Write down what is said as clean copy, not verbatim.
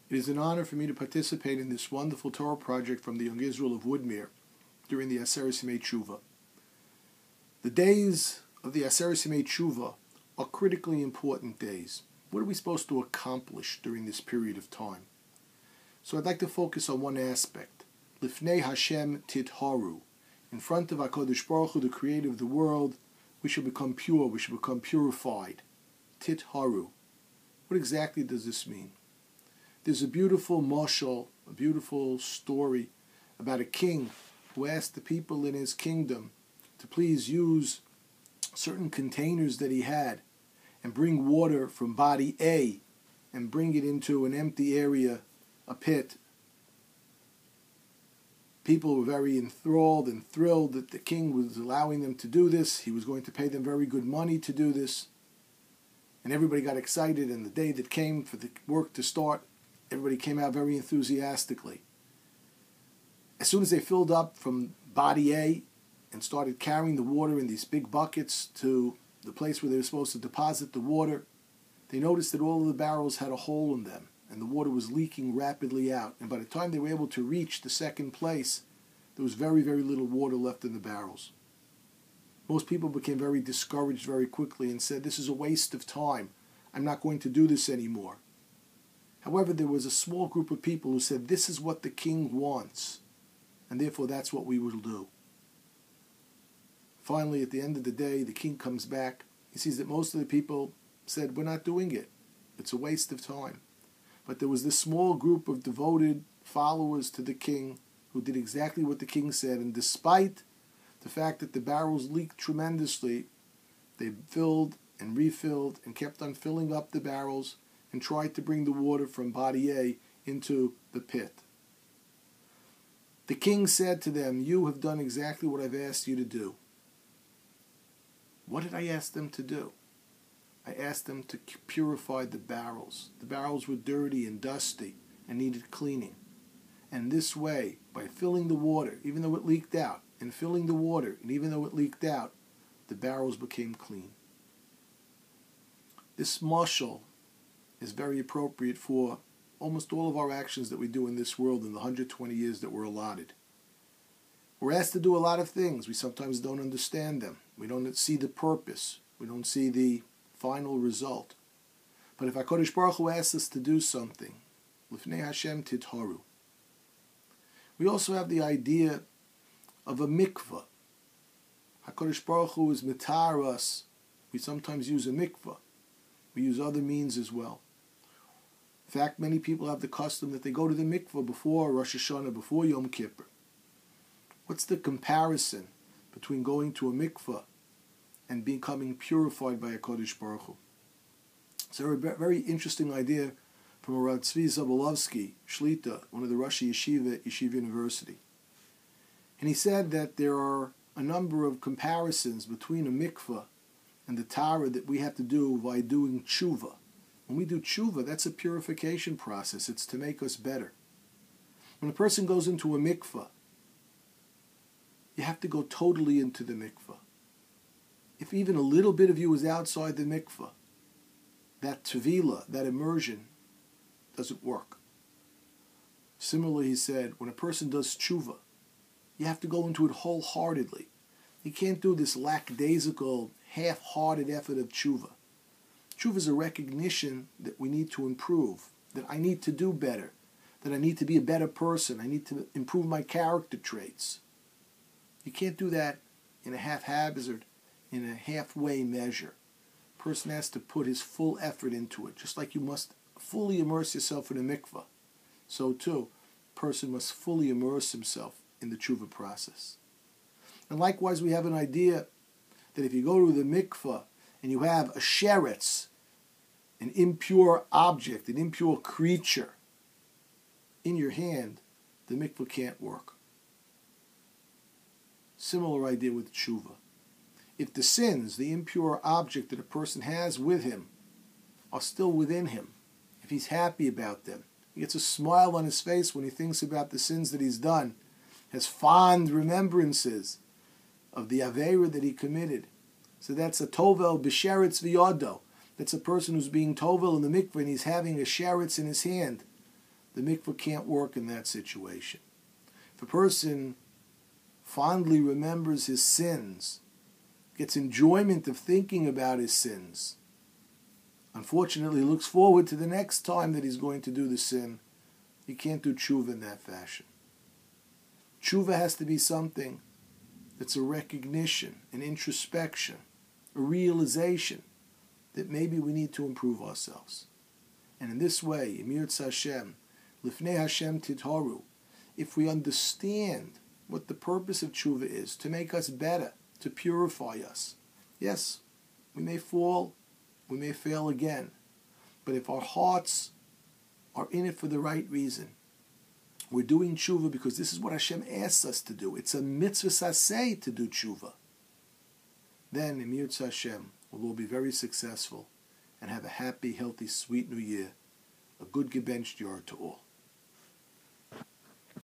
It is an honor for me to participate in this wonderful Torah project from the Young Israel of Woodmere during the Aseret Yemai Teshuva. The days of the Aseret Yemai Teshuva are critically important days. What are we supposed to accomplish during this period of time? So I'd like to focus on one aspect. Lifnei Hashem titharu. In front of HaKadosh Baruch Hu, the creator of the world, we should become pure, we should become purified. Titharu. What exactly does this mean? There's a beautiful mashal, a beautiful story about a king who asked the people in his kingdom to please use certain containers that he had and bring water from body A and bring it into an empty area, a pit. People were very enthralled and thrilled that the king was allowing them to do this. He was going to pay them very good money to do this. And everybody got excited, and the day that came for the work to start, everybody came out very enthusiastically. As soon as they filled up from body A and started carrying the water in these big buckets to the place where they were supposed to deposit the water, they noticed that all of the barrels had a hole in them, and the water was leaking rapidly out. And by the time they were able to reach the second place, there was very, very little water left in the barrels. Most people became very discouraged very quickly and said, "This is a waste of time. I'm not going to do this anymore." However, there was a small group of people who said, "This is what the king wants, and therefore that's what we will do." Finally, at the end of the day, the king comes back. He sees that most of the people said, "We're not doing it. It's a waste of time." But there was this small group of devoted followers to the king who did exactly what the king said, and despite the fact that the barrels leaked tremendously, they filled and refilled and kept on filling up the barrels and tried to bring the water from body A into the pit. The king said to them, "You have done exactly what I've asked you to do." What did I ask them to do? I asked them to purify the barrels. The barrels were dirty and dusty and needed cleaning. And this way, by filling the water, even though it leaked out, and filling the water, and even though it leaked out, the barrels became clean. This mashal is very appropriate for almost all of our actions that we do in this world in the 120 years that we're allotted. We're asked to do a lot of things. We sometimes don't understand them. We don't see the purpose. We don't see the final result. But if HaKadosh Baruch Hu asks us to do something, Lifnei Hashem titharu. We also have the idea of a mikveh. HaKadosh Baruch Hu is mitar us. We sometimes use a mikveh. We use other means as well. In fact, many people have the custom that they go to the mikveh before Rosh Hashanah, before Yom Kippur. What's the comparison between going to a mikveh and becoming purified by HaKadosh Baruch Hu? So a very interesting idea from Rabbi Zabolovsky, Shlita, one of the Rosh Yeshiva at Yeshiva University. And he said that there are a number of comparisons between a mikveh and the Torah that we have to do by doing Teshuva. When we do Teshuva, that's a purification process. It's to make us better. When a person goes into a mikveh, you have to go totally into the mikveh. If even a little bit of you is outside the mikveh, that tevilah, that immersion, doesn't work. Similarly, he said, when a person does tshuva, you have to go into it wholeheartedly. You can't do this lackadaisical, half-hearted effort of tshuva. Tshuva is a recognition that we need to improve, that I need to do better, that I need to be a better person, I need to improve my character traits. You can't do that in a haphazard, in a halfway measure. A person has to put his full effort into it, just like you must fully immerse yourself in a mikveh. So too, a person must fully immerse himself in the tshuva process. And likewise, we have an idea that if you go to the mikveh and you have a sheretz, an impure object, an impure creature in your hand, the mikveh can't work. Similar idea with tshuva. If the sins, the impure object that a person has with him, are still within him, if he's happy about them, he gets a smile on his face when he thinks about the sins that he's done, has fond remembrances of the aveira that he committed. So that's a tovel b'sheretz v'yodo. That's a person who's being tovel in the mikveh and he's having a sheretz in his hand. the mikveh can't work in that situation. If a person fondly remembers his sins, gets enjoyment of thinking about his sins, unfortunately looks forward to the next time that he's going to do the sin, he can't do tshuva in that fashion. Tshuva has to be something that's a recognition, an introspection, a realization that maybe we need to improve ourselves. And in this way, Yirtz Hashem, Lifnei Hashem Titharu, if we understand what the purpose of tshuva is, to make us better, to purify us. Yes, we may fall, we may fail again, but if our hearts are in it for the right reason, we're doing tshuva because this is what Hashem asks us to do. It's a mitzvah saseh to do tshuva. Then, in Yirtz Hashem, we'll all be very successful and have a happy, healthy, sweet new year. A good gebencht year to all.